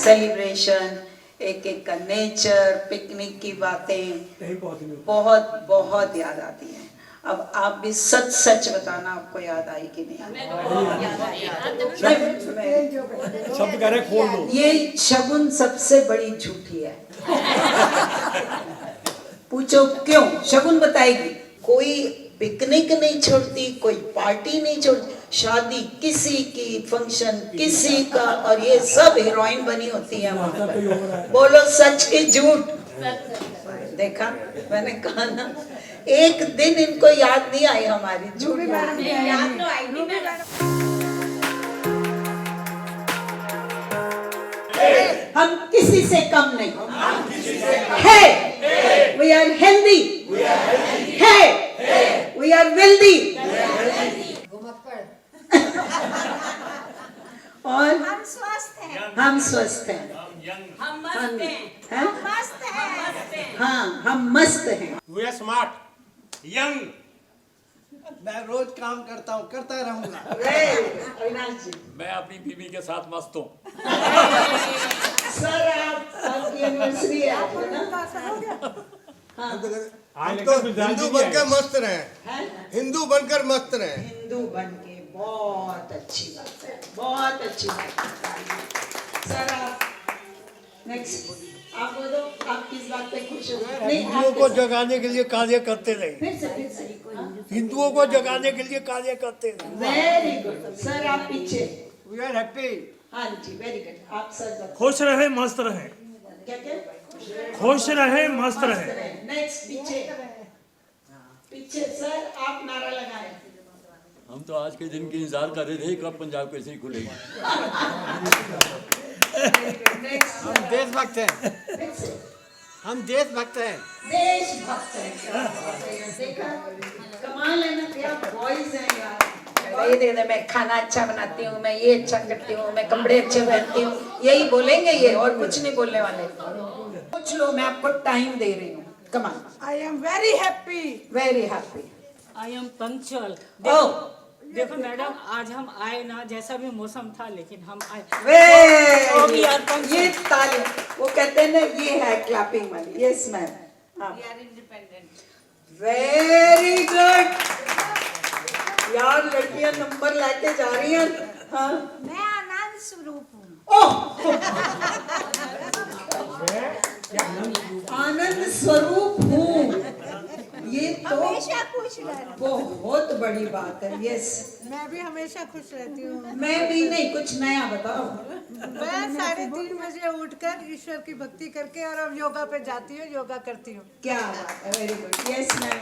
Celebration, एक एक का नेचर, पिकनिक की बातें बहुत बहुत याद आती हैं। अब आप भी सच सच बताना आपको याद आई कि नहीं? शब्द कह रहे खोल दो। ये शगुन सबसे बड़ी झूठी है। पूछो क्यों? शगुन बताएगी। कोई पिकनिक नहीं छोड़ती, कोई पार्टी नहीं छोड़ती, शादी किसी की, फंक्शन किसी का, और ये सब हीरोइन बनी होती है वहां पर। बोलो सच की झूठ? देखा, मैंने कहा ना, एक दिन इनको याद नहीं आई हमारी झूठ। हम किसी से कम नहीं है। वी आर हेल्दी है, वी आर वेल्दी, और हम स्वस्थ हैं, हम स्वस्थ हैं, हम मस्त हैं, हैं? हम मस्त हैं। हाँ, हम मस्त हैं। We are smart, young. मैं रोज काम करता हूँ, करता रहूंगा। अविनाश जी, मैं अपनी बीवी के साथ मस्त हूँ। सर आपकी एनिवर्सरी है ना? हाँ, हम तो हिंदू बनकर मस्त रहे, हैं? हिंदू बनकर मस्त रहे। हिंदू बन के बहुत अच्छी बात है, बहुत अच्छी बात है। सर आप नेक्स्ट आप बोलो, आप किस बात पे खुश हो? नहीं, हिंदुओं को जगाने के लिए कार्य करते रहे, फिर से हिंदुओं को जगाने के लिए कार्य करते रहे। Very good. सर आप पीछे। We are happy. हाँ जी, वेरी गुड। आप सर खुश रहे मस्त रहे, क्या क्या? खुश रहे मस्त रहे। नेक्स्ट पीछे, पीछे सर आप नारा लगाएं। हम तो आज के दिन की इंतजार कर रहे थे कब पंजाब कैसे ही खुलेगी। नेक्स्ट हम देशभक्त हैं, हम देशभक्त हैं। देशभक्त है। क्या बात है, देखा कमाल है ना, क्या बॉयज हैं यार। ये दे, मैं खाना अच्छा बनाती हूँ, मैं ये अच्छा करती हूँ, मैं कपड़े अच्छे पहनती हूँ, यही बोलेंगे ये, और कुछ नहीं बोलने वाले। पूछ लो, मैं आपको टाइम दे रही हूँ। कमाल। I am very happy. Very happy. I am punctual. ओ देखो मैडम, आज हम आए ना, जैसा भी मौसम था, लेकिन हम आए। Very, we are punctual. ये ताली, वो कहते हैं ना, ये है क्लैपिंग वाली। Yes ma'am. We are independent. Very good यार, लड़कियां नंबर लेके जा रही हैं। हाँ, मैं आनंद स्वरूप हूँ। ओह, आनंद स्वरूप हूँ, ये तो हमेशा खुश रहना। बहुत बड़ी बात है। यस, मैं भी हमेशा खुश रहती हूँ। मैं भी नहीं, कुछ नया बताओ। मैं 3:30 बजे उठकर ईश्वर की भक्ति करके और अब योगा पे जाती हूँ, योगा करती हूँ। क्या बात है, वेरी गुड। Yes ma'am.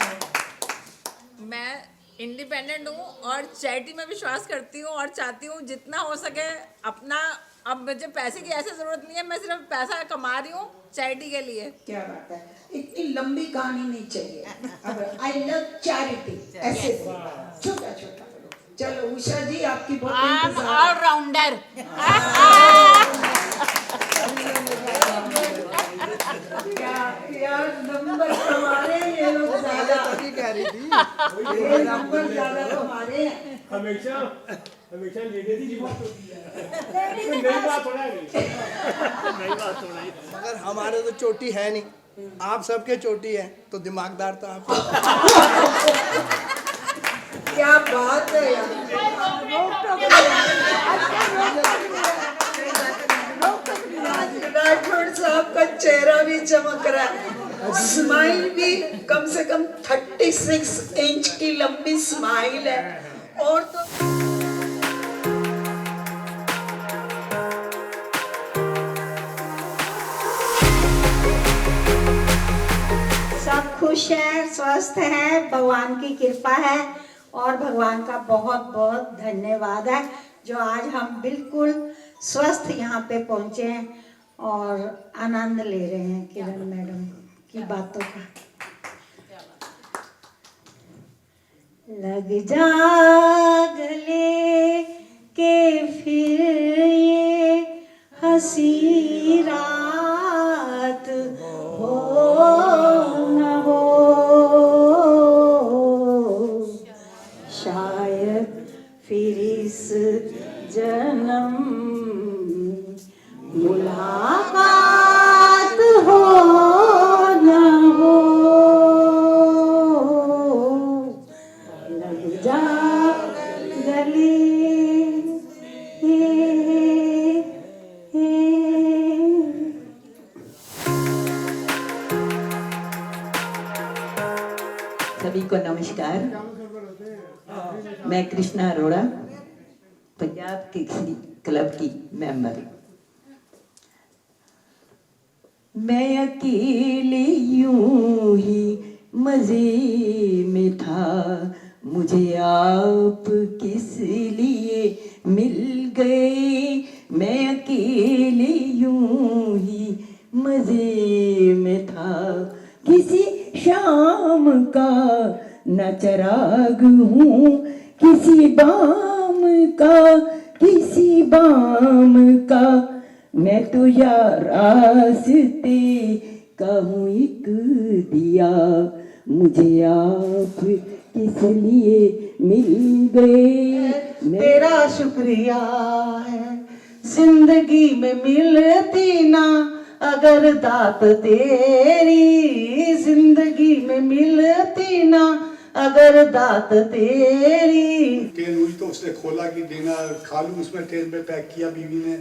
मैं इंडिपेंडेंट हूँ और चैरिटी में विश्वास करती हूँ और चाहती हूँ जितना हो सके अपना। अब मुझे पैसे की ऐसी जरूरत नहीं है, मैं सिर्फ पैसा कमा रही हूँ चैरिटी के लिए। क्या बात है, इतनी लंबी कहानी नहीं चाहिए। अब आई लव चैरिटी, ऐसे छोटा छोटा। चलो उषा जी, आपकी बहुत इंतजार। ऑलराउंडर। यार नंबर हमारे, ये लोग ज्यादा कह रही थी, ये नंबर ज्यादा हमारे हैं। हमेशा हमेशा लेने की बात होती है, कोई नई बात होना है। नई बात होना है। मगर हमारे तो चोटी है नहीं, आप सबके चोटी है, तो दिमागदार तो आप। क्या बात है यार। राठौड़ साहब का चेहरा भी चमक रहा है, स्माइल भी कम से कम 36 इंच की लंबी स्माइल है। और तो सब खुश हैं, स्वस्थ हैं, भगवान की कृपा है और भगवान का बहुत बहुत धन्यवाद है जो आज हम बिल्कुल स्वस्थ यहाँ पे पहुँचे हैं और आनंद ले रहे हैं किरण मैडम की बातों का। लग जा गले के फिर ये हंसी रात हो न हो, शायद फिर इस जन्म मुलाकात हो न हो, लग जा गले सभी को नमस्कार। मैं कृष्णा अरोड़ा, पंजाब किक्सी क्लब की मेंबर। मैं अकेले यूं ही मजे में था, मुझे आप किस लिए मिल गए। मैं अकेले यूं ही मजे में था, किसी शाम का न चिराग हूँ, किसी बाम का मैं तो यार रास्ते का हूँ एक दिया, मुझे आप किस लिए मिल गए। तेरा शुक्रिया है जिंदगी में मिलती ना अगर दात तेरी, जिंदगी में मिलती ना अगर दात तेरी। ट्रेन हुई तो उसने खोला कि डिनर खा लूं, उसमें ट्रेन में पैक किया बीवी ने,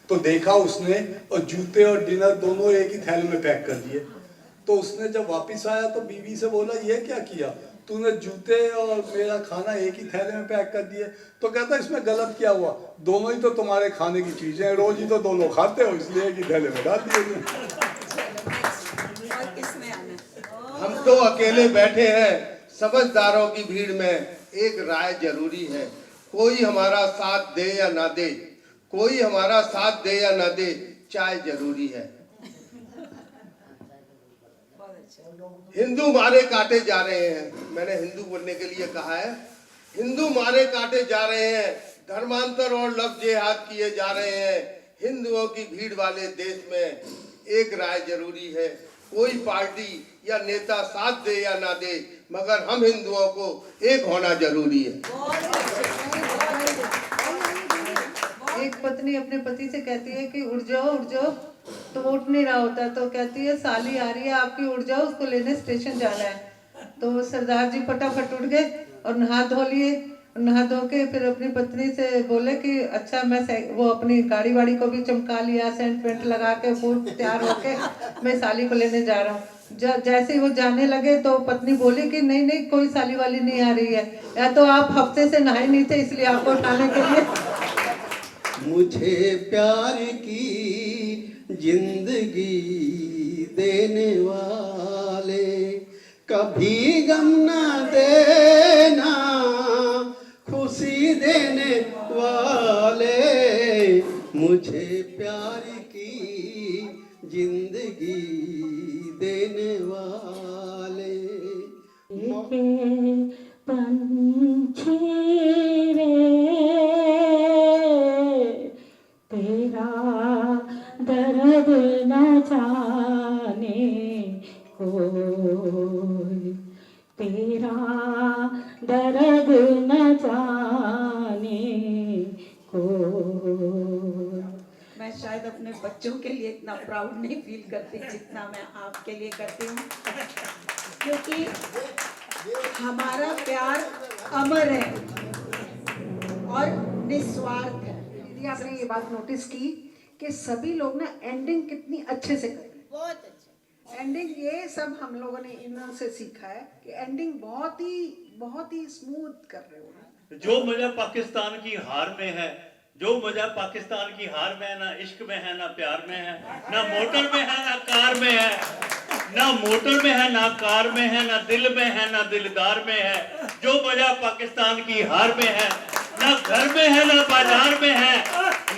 तो देखा उसने और जूते और डिनर दोनों एक ही थैले में पैक कर दिए। तो उसने जब वापस आया तो बीवी से बोला ये क्या किया तूने, जूते और मेरा खाना एक ही थैले में पैक कर दिए। तो कहता इसमें गलत क्या हुआ, दोनों ही तो तुम्हारे खाने की चीजें हैं, रोज ही तो दोनों खाते हो, इसलिए एक ही थैले में डाल दिए। हम तो अकेले बैठे हैं समझदारों की भीड़ में, एक राय जरूरी है, कोई हमारा साथ दे या ना दे, कोई हमारा साथ दे या ना दे, चाय जरूरी है। हिंदू मारे काटे जा रहे हैं, मैंने हिंदू बोलने के लिए कहा है, हिंदू मारे काटे जा रहे हैं, धर्मांतर और लफ्ज जिहाद किए जा रहे हैं। हिंदुओं की भीड़ वाले देश में एक राय जरूरी है, कोई पार्टी या नेता साथ दे या ना दे, मगर हम हिंदुओं को एक होना जरूरी है। एक पत्नी अपने पति से कहती है कि उठ जाओ, तो वो उठ नहीं रहा होता, तो कहती है साली आ रही है आपकी, उठ जाओ, उसको लेने स्टेशन जाना है। तो सरदार जी फटाफट उठ गए और नहा धो लिए, नहा धो के फिर अपनी पत्नी से बोले कि अच्छा मैं वो अपनी गाड़ी वाड़ी को भी चमका लिया, सेंट पेंट लगा के फूल तैयार होके मैं साली को लेने जा रहा हूँ। जैसे ही वो जाने लगे तो पत्नी बोली कि नहीं कोई साली वाली नहीं आ रही है, या तो आप हफ्ते से नहाए नहीं थे इसलिए आपको उठाने के लिए। मुझे प्यार की जिंदगी देने वाले कभी गम न देना, खुशी देने वाले मुझे प्यार की जिंदगी देने वाले। पंछी रे तेरा दर्द न जाने कोई, तेरा दर्द न जाने कोई। मैं शायद अपने बच्चों के लिए इतना प्राउड नहीं फील करती जितना मैं आपके लिए करती हूँ, क्योंकि हमारा प्यार अमर है और निस्वार्थ है। दीदी आपने ये बात नोटिस की कि सभी लोग ना एंडिंग कितनी अच्छे से कर रहे हैं, बहुत अच्छा एंडिंग ये सब हम लोगों ने इन्हों से सीखा है कि एंडिंग बहुत ही स्मूथ कर रहे हो। जो मजा पाकिस्तान की हार में है, जो मजा पाकिस्तान की हार में है, ना इश्क में है, ना प्यार में है, ना मोटर में है, ना कार में है, ना मोटर में है, ना कार में है, ना दिल में है, ना दिलदार में है। जो मजा पाकिस्तान की हार में है, ना घर में है, ना बाजार में है,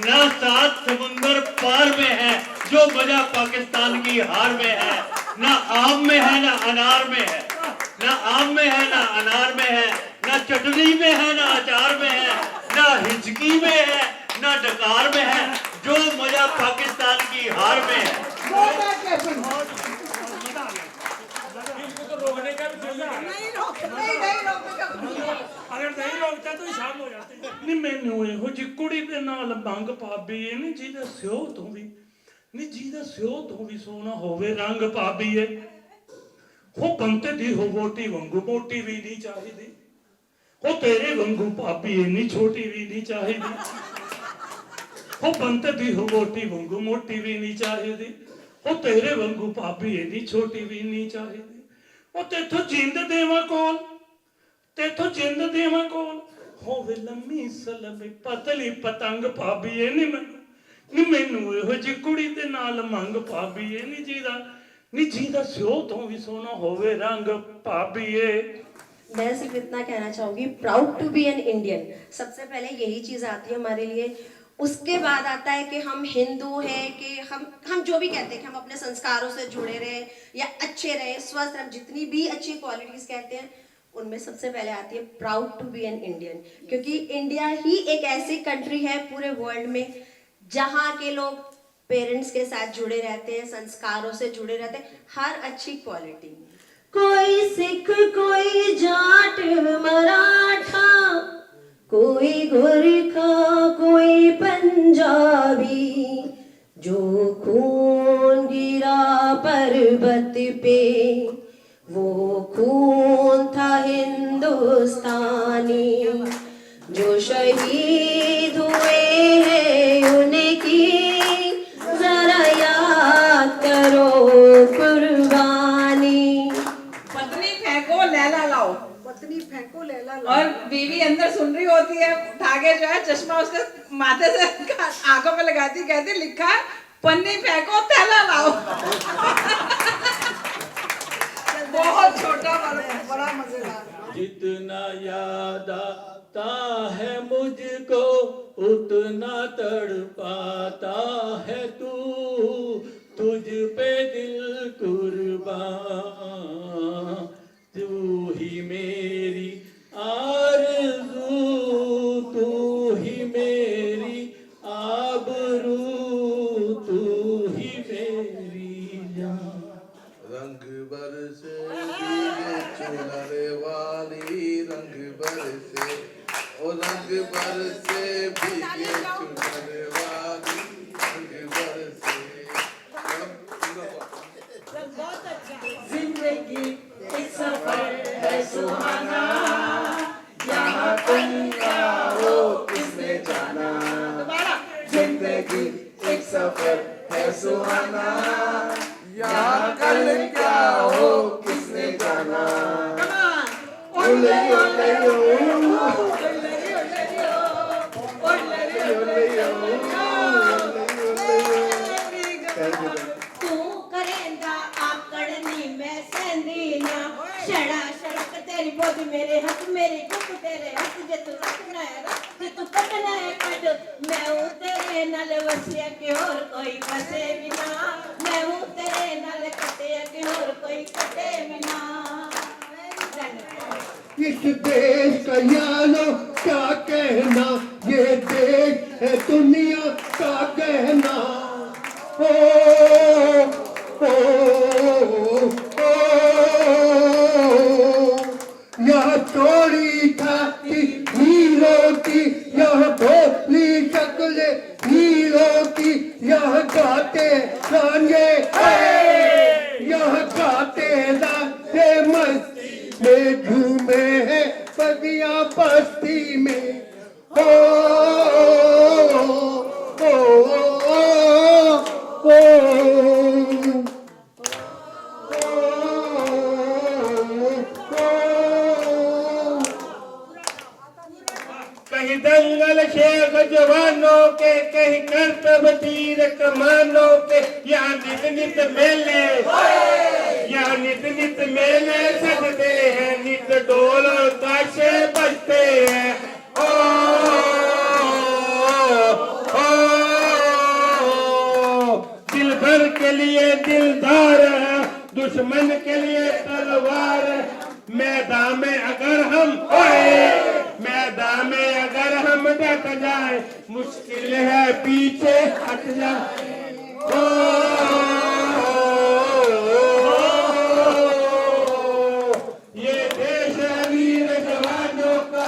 ना सात समुंदर पार में है। जो मजा पाकिस्तान की हार में है, ना आम में है, ना अनार में है, ना आम में है, ना अनार में है, ना चटनी में है, ना अचार में है, ना हिचकी में है, ना डकार में है। जो मजा पाकिस्तान की हार में है। रोकने का भी नहीं रोकेगा। अगर नहीं रोकता तो शाम हो जाती नहीं मैनू ਇਹੋ ਜੀ ਕੁੜੀ ਦੇ ਨਾਲ ਮੰਗ ਭਾਬੀ ਇਹ ਨਹੀਂ ਜਿਹਦਾ ਸਿਓ ਤੋਂ ਵੀ ਨਹੀਂ ਜਿਹਦਾ ਸਿਓ ਤੋਂ ਵੀ ਸੋਹਣਾ ਹੋਵੇ ਰੰਗ ਭਾਬੀ ਏ ਉਹ ਬੰਤੇ ਦੀ ਹੋ ਵੋਟੀ ਵਾਂਗੂ ਮੋਟੀ ਵੀ ਨਹੀਂ ਚਾਹੀਦੀ ਉਹ ਤੇਰੇ ਵਾਂਗੂ ਭਾਬੀ ਇੰਨੀ ਛੋਟੀ ਵੀ ਨਹੀਂ ਚਾਹੀਦੀ ਉਹ ਬੰਤੇ ਦੀ ਹੋ ਵੋਟੀ ਵਾਂਗੂ ਮੋਟੀ ਵੀ ਨਹੀਂ ਚਾਹੀਦੀ ਉਹ ਤੇਰੇ ਵਾਂਗੂ ਭਾਬੀ ਇੰਨੀ ਛੋਟੀ ਵੀ ਨਹੀਂ ਚਾਹੀਦੀ ਉਹ ਤੇਥੋਂ ਜਿੰਦ ਦੇਵਾਂ ਕੋਲ ਤੇਥੋਂ ਜਿੰਦ ਦੇਵਾਂ ਕੋਲ ਹੋਵੇ ਲੰਮੀ ਸਲਮੀ ਪਤਲੀ ਪਤੰਗ ਭਾਬੀ ਇਹ ਨਹੀਂ ਮੈਨੂੰ ਇਹੋ ਜਿਹੀ ਕੁੜੀ ਦੇ ਨਾਲ ਮੰਗ ਭਾਬੀ ਇਹ ਨਹੀਂ ਜਿਹਦਾ ਸਿਓ ਤੋਂ ਵੀ ਸੋਹਣਾ ਹੋਵੇ ਰੰਗ ਭਾਬੀ ਇਹ मैं सिर्फ इतना कहना चाहूँगी proud to be an Indian सबसे पहले यही चीज़ आती है हमारे लिए उसके बाद आता है कि हम हिंदू हैं कि हम जो भी कहते हैं कि हम अपने संस्कारों से जुड़े रहे या अच्छे रहे स्वस्थ रहे जितनी भी अच्छी क्वालिटीज़ कहते हैं उनमें सबसे पहले आती है proud to be an Indian क्योंकि इंडिया ही एक ऐसी कंट्री है पूरे वर्ल्ड में जहाँ के लोग पेरेंट्स के साथ जुड़े रहते हैं संस्कारों से जुड़े रहते हैं हर अच्छी क्वालिटी कोई सिख कोई जाट मराठा कोई गोरखा कोई पंजाबी जो खून गिरा पर्वत पे वो खून था हिंदुस्तानी जो शहीद हुए हैं उनकी जरा याद करो कुर्बानी पत्नी फेंको लैला लाओ पत्नी फेंको लैला और बीवी अंदर सुन रही होती है उठा के जो है चश्मा उसके माथे से आंखों पे लगाती कहती लिखा है पन्नी फेंको थैला लाओ बहुत छोटा बड़ा मजेदार जितना याद आता है मुझको उतना तड़पाता है तू तुझ पे दिल कुर्बान तू ही मेरी आरज़ू तू ही मेरी आबरू तू ही मेरी जान रंग बरसे भीगे चुनर वाली रंग बरसे ओ रंग बरसे भीगे चुनर वाली रंग बरसे जिंदगी एक सफर है सुहाना यहाँ तुम क्या हो किसने जाना जिंदगी एक सफर है सुहाना यहाँ कल क्या हो किसने जाना ओले ओले ओ तू करेंदा आकड़नी मैं सेंदीना छड़ा सड़क तेरी बोझ मेरे हाथ मेरी गुप तेरे हाथ जे तू रखना है रख जे तू कटना है कट मैं हूँ तेरे नाल वसिया के और कोई बसे बिना मैं हूँ तेरे नाल कटे के और कोई कटे बिना इस देश का यानो क्या कहना ये देश है दुनिया का कहना ओ यह चोरी छाती हीरो की यह भोली शक्ल हीरो की यह गाते गाने यह गाते गाते मस्ती में झूमे हैं बगिया बस्ती में ओ कहीं दंगल शेख जवानों के कहीं करतब तीर कमानों के यहाँ नित नित मेले सजते हैं नित ढोल ताशे बजते हैं ओ दिल भर के लिए दिलदार है दुश्मन के लिए तलवार मैदान में अगर हम डट जाए मुश्किल है पीछे हट जाए ये देश है वीर जवानों का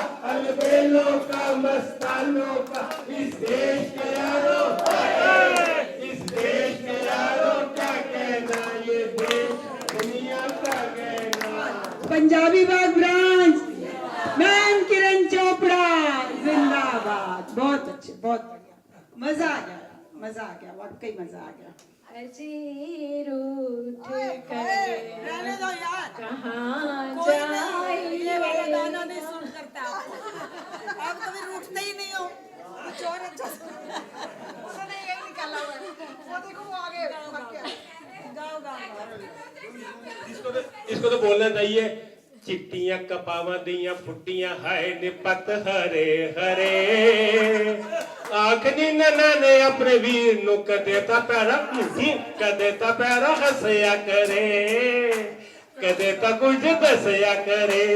आ गया, मजा आ गया, वाकई मजा आ गया। अजी रूठ कर रहने दो यार, कहाँ कोई नहीं जाए ये वाला गाना नहीं सुन करता आपको, आप कभी रूठते ही नहीं हो। कुछ और अच्छा उसने यही निकाला हुआ है, वो देखो वो आगे गाओ गाओ। इसको तो बोलना चाहिए, चिट्टियां कपावा दियां फुट्टियां हाय निपत हरे हरे, आखनी नना ने अपने वीर नु कदे ता पैरा हसया करे, कदे ता कुछ दसया करे।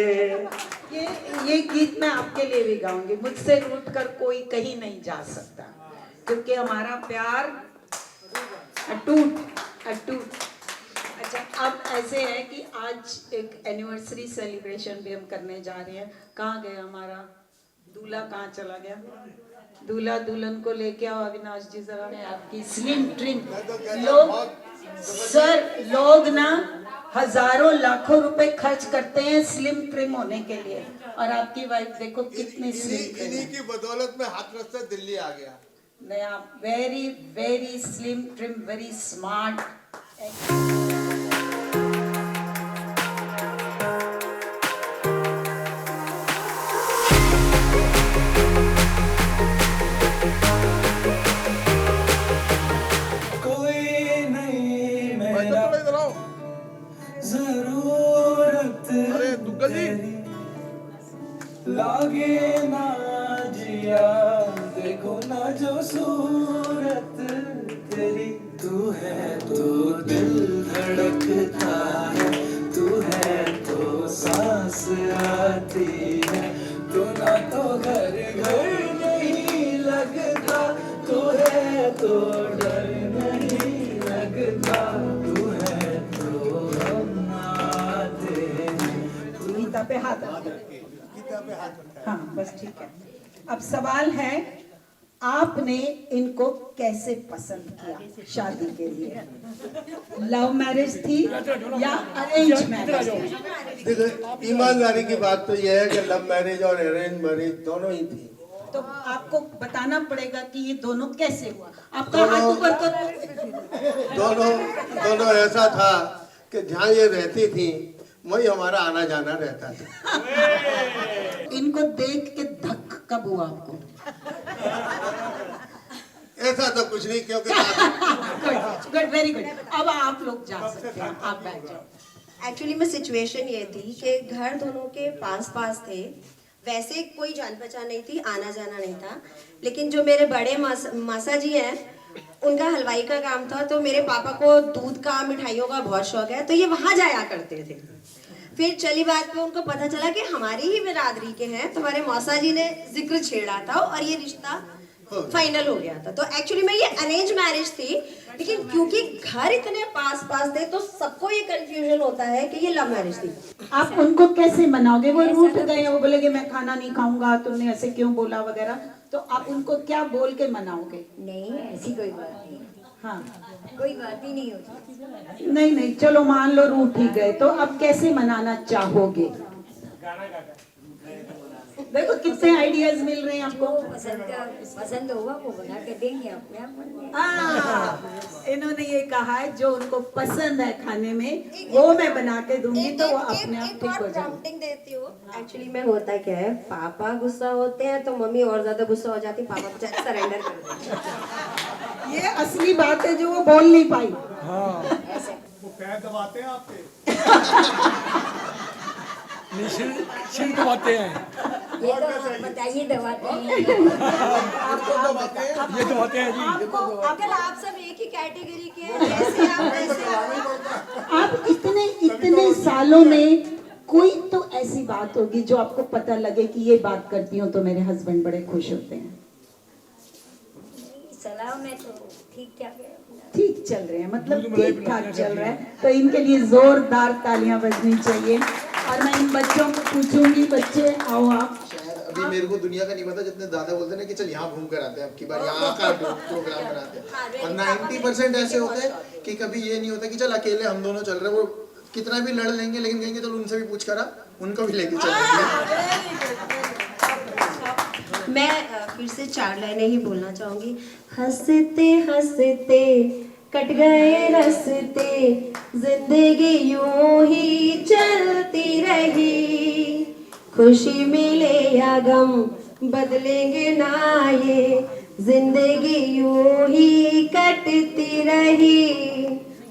ये गीत मैं आपके लिए भी गाऊंगी। मुझसे रूठ कर कोई कहीं नहीं जा सकता, क्योंकि हमारा प्यार अटूट अटूट। अच्छा, अब ऐसे है कि आज एक एनिवर्सरी सेलिब्रेशन भी हम करने जा रहे हैं। कहाँ गया हमारा दूल्हा, कहाँ चला गया? दूल्हा दुल्हन को लेके आओ अविनाश जी जरा। आपकी स्लिम ट्रिम लोग ना हजारों लाखों रुपए खर्च करते हैं स्लिम ट्रिम होने के लिए, और आपकी वाइफ देखो कितनी स्लिम। इन्हीं की बदौलत में हाथरस से दिल्ली आ गया। नया very very slim trim, very smart. अरे दुग्गल जी लागे ना जिया, देखो ना जो सूरत तेरी, तू है तो दिल धड़कता है, तू है तो सांस आती है, तू ना तो घर घर नहीं लगता, तू है तो डर नहीं लगता, तू है तो हम आते हैं। गीता पे हाथ हाँ बस ठीक है। अब सवाल है, आपने इनको कैसे पसंद किया शादी के लिए? लव मैरिज थी या अरेंज मैरिज थी? देखो, ईमानदारी की बात तो यह है कि लव मैरिज और अरेंज मैरिज दोनों ही थी। तो आपको बताना पड़ेगा कि ये दोनों कैसे हुआ। आपका हाथ ऊपर करो। दोनों ऐसा था कि जहाँ ये रहती थी वही हमारा आना जाना रहता था। इनको देख के धक कब हुआ आपको? ऐसा तो कुछ नहीं, क्योंकि गुड, वेरी गुड। अब आप लोग जा सकते हैं, आप बैठ जाओ। एक्चुअली में सिचुएशन ये थी कि घर दोनों के पास पास थे, वैसे कोई जान पहचान नहीं थी, आना जाना नहीं था, लेकिन जो मेरे बड़े मासा जी हैं उनका हलवाई का काम था, तो मेरे पापा को दूध का मिठाइयों का बहुत शौक है, तो ये वहां जाया करते थे। फिर चली बात पे उनको पता चला कि हमारी ही बिरादरी के हैं, तो हमारे मौसा जी ने जिक्र छेड़ा था और ये रिश्ता फाइनल हो गया था। तो एक्चुअली में ये अरेंज मैरिज थी, लेकिन क्योंकि घर इतने पास पास थे तो सबको ये कंफ्यूजन होता है कि ये लव मैरिज थी। आप उनको कैसे मनाओगे? वो रूठ गए, वो बोलेगे मैं खाना नहीं खाऊंगा, तुमने ऐसे क्यों बोला वगैरह, तो आप उनको क्या बोल के मनाओगे? नहीं, ऐसी कोई बात नहीं। हाँ, कोई बात ही नहीं होती। नहीं, चलो मान लो रूठ ही गए, तो अब कैसे मनाना चाहोगे? देखो कितने आइडियाज मिल रहे हैं आपको। पसंद होगा वो बना के देंगे अपने आप। इन्होंने ये कहा है जो उनको पसंद है खाने में वो मैं बना के दूंगी, तो वो अपने आप ठीक हो जाएगी। देती हूँ। एक्चुअली में होता क्या है, पापा गुस्सा होते हैं तो मम्मी और ज्यादा गुस्सा हो जाती, पापा बेचारे सरेंडर कर देते हैं। ये असली बात है जो वो बोल नहीं पाई। वो पैर दबाते हैं आपके। सिर दबाते हैं, ये तो बताइए दबाते हैं। ये दबाते हैं जी। अगर आप सब एक ही कैटेगरी के हैं, जैसे आप इतने सालों में कोई तो ऐसी बात होगी जो आपको पता लगे कि ये बात करती हूँ तो मेरे हस्बैंड बड़े खुश होते हैं। सलाह में तो ठीक ठाक है, ठीक चल रहे हैं, मतलब ठीक ठाक चल रहा है, तो इनके लिए जोरदार तालियां बजनी चाहिए। और मैं इन बच्चों को पूछूंगी, बच्चे आओ आप। अभी मेरे को दुनिया का नहीं पता, जितने दादा बोलते हैं ना कि चल यहाँ घूम कर आते हैं, अब की बार यहाँ का प्रोग्राम बनाते हैं, और 90% ऐसे होते हैं कि कभी ये नहीं होता कि चल अकेले हम दोनों चल रहे हैं, वो कितना भी लड़ लेंगे लेकिन कहेंगे चलो उनसे भी पूछ करा, उनको भी लेके चलेंगे। मैं फिर से 4 लाइनें ही बोलना चाहूँगी। हंसते हंसते कट गए रास्ते, जिंदगी यूं ही चलती रही, खुशी मिले या गम बदलेंगे ना ये, जिंदगी यूं ही कटती रही।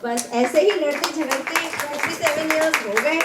बस ऐसे ही लड़ते झगड़ते 47 इयर्स हो गए।